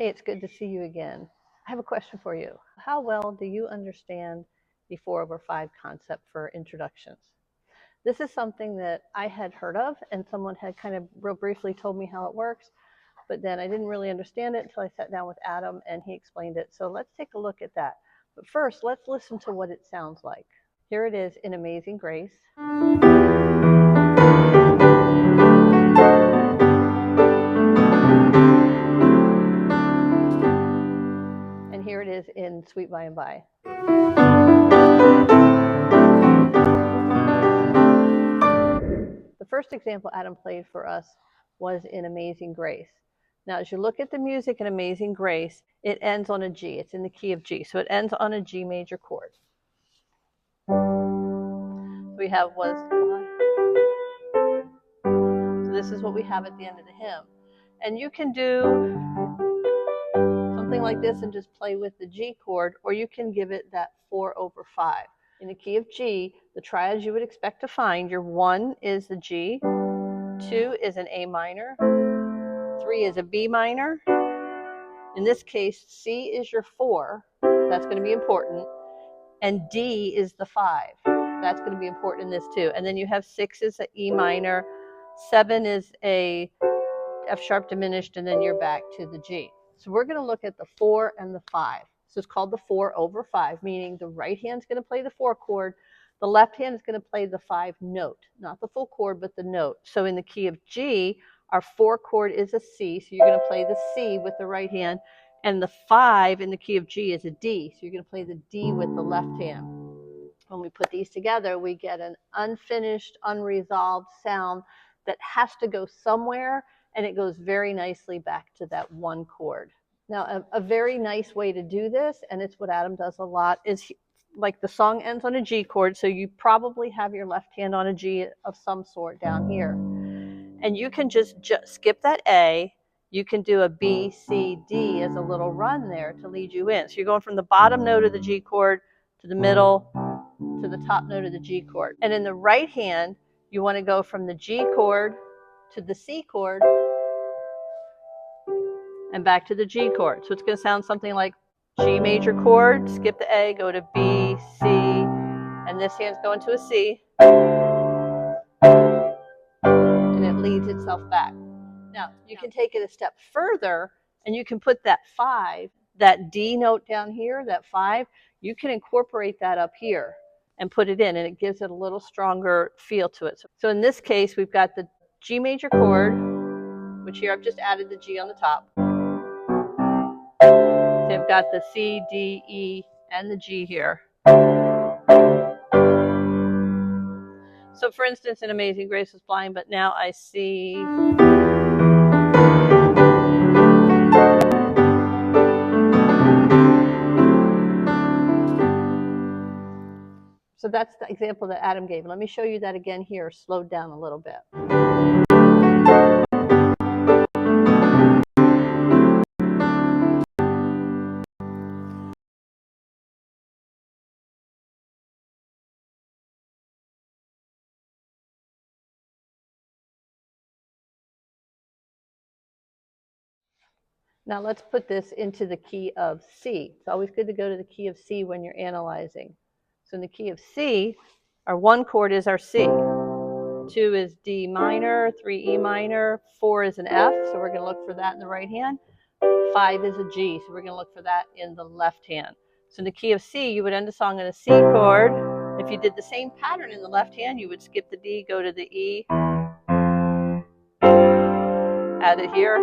Hey, it's good to see you again. I have a question for you. How well do you understand the 4/5 concept for introductions? This is something that I had heard of, and someone had kind of real briefly told me how it works, but then I didn't really understand it until I sat down with Adam and he explained it. So let's take a look at that. But first, let's listen to what it sounds like. Here it is in Amazing Grace. And here it is in Sweet By and By. The first example Adam played for us was in Amazing Grace. Now, as you look at the music in Amazing Grace, it ends on a G. It's in the key of G. So it ends on a G major chord. We have was. So this is what we have at the end of the hymn. And you can do something like this and just play with the G chord, or you can give it that 4/5. In the key of G, the triads you would expect to find, your 1 is the G, 2 is an A minor, 3 is a B minor. In this case, C is your 4. That's going to be important. And D is the 5. That's going to be important in this too. And then you have 6 is an E minor, 7 is a F sharp diminished, and then you're back to the G. So we're going to look at the 4 and the 5. So it's called the 4/5, meaning the right hand's going to play the 4 chord, the left hand is going to play the 5 note, not the full chord, but the note. So in the key of G, our 4 chord is a C, so you're going to play the C with the right hand, and the 5 in the key of G is a D, so you're going to play the D with the left hand. When we put these together, we get an unfinished, unresolved sound that has to go somewhere, and it goes very nicely back to that 1 chord. Now, a very nice way to do this, and it's what Adam does a lot, is like the song ends on a G chord, so you probably have your left hand on a G of some sort down here. And you can just skip that A. You can do a B, C, D as a little run there to lead you in. So you're going from the bottom note of the G chord to the middle to the top note of the G chord. And in the right hand, you want to go from the G chord to the C chord and back to the G chord. So it's going to sound something like G major chord, skip the A, go to B, C, and this hand's going to a C, and it leads itself back. Now, you can take it a step further, and you can put that 5, that D note down here, that 5, you can incorporate that up here and put it in, and it gives it a little stronger feel to it. So in this case, we've got the G major chord, which here I've just added the G on the top. So I've got the C, D, E, and the G here. So for instance, in Amazing Grace was blind, but now I see. So that's the example that Adam gave. Let me show you that again here, slowed down a little bit. Now let's put this into the key of C. It's always good to go to the key of C when you're analyzing. So in the key of C, our 1 chord is our C. 2 is D minor, 3 E minor, 4 is an F, so we're going to look for that in the right hand. 5 is a G, so we're going to look for that in the left hand. So in the key of C, you would end a song in a C chord. If you did the same pattern in the left hand, you would skip the D, go to the E, add it here.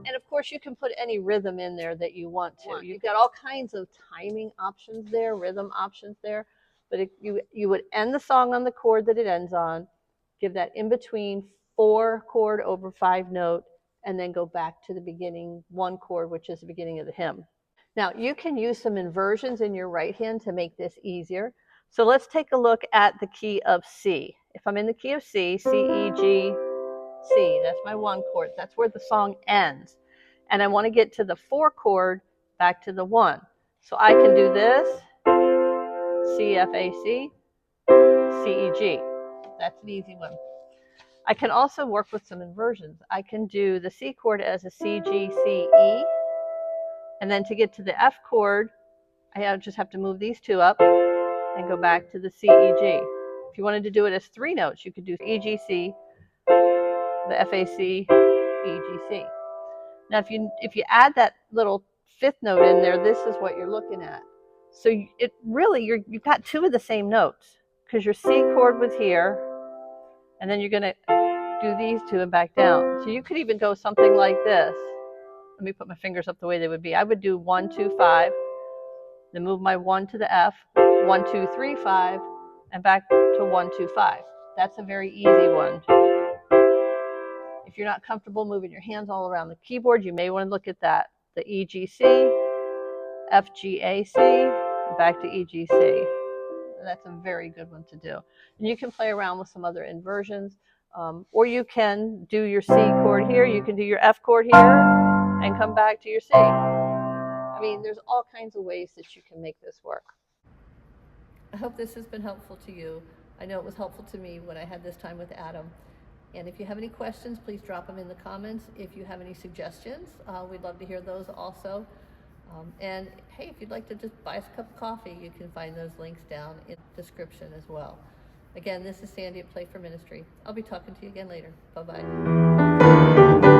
And of course, you can put any rhythm in there that you want to. You've got all kinds of timing options there, rhythm options there. But you would end the song on the chord that it ends on, give that in between 4 chord over 5 note, and then go back to the beginning 1 chord, which is the beginning of the hymn. Now, you can use some inversions in your right hand to make this easier. So let's take a look at the key of C. If I'm in the key of C, C, E, G, C, that's my 1 chord. That's where the song ends. And I want to get to the 4 chord back to the 1. So I can do this, C, F, A, C, C, E, G. That's an easy one. I can also work with some inversions. I can do the C chord as a C, G, C, E, and then to get to the F chord, I just have to move these two up and go back to the C, E, G. If you wanted to do it as 3 notes, you could do E, G, C, the F, A, C, E, G, C. Now, if you add that little 5th note in there, this is what you're looking at. So you've got 2 of the same notes, because your C chord was here, and then you're going to do these 2 and back down. So you could even go something like this. Let me put my fingers up the way they would be. I would do 1, 2, 5, then move my 1 to the F, 1, 2, 3, 5, and back to 1, 2, 5. That's a very easy one. If you're not comfortable moving your hands all around the keyboard, you may want to look at that. The E, G, C, F, G, A, C, back to E, G, C. That's a very good one to do. And you can play around with some other inversions, or you can do your C chord here, you can do your F chord here, and come back to your C. I mean, there's all kinds of ways that you can make this work. I hope this has been helpful to you. I know it was helpful to me when I had this time with Adam. And if you have any questions, please drop them in the comments. If you have any suggestions, we'd love to hear those also. And hey, if you'd like to just buy us a cup of coffee, you can find those links down in the description as well. Again, this is Sandy at Play for Ministry. I'll be talking to you again later. Bye-bye.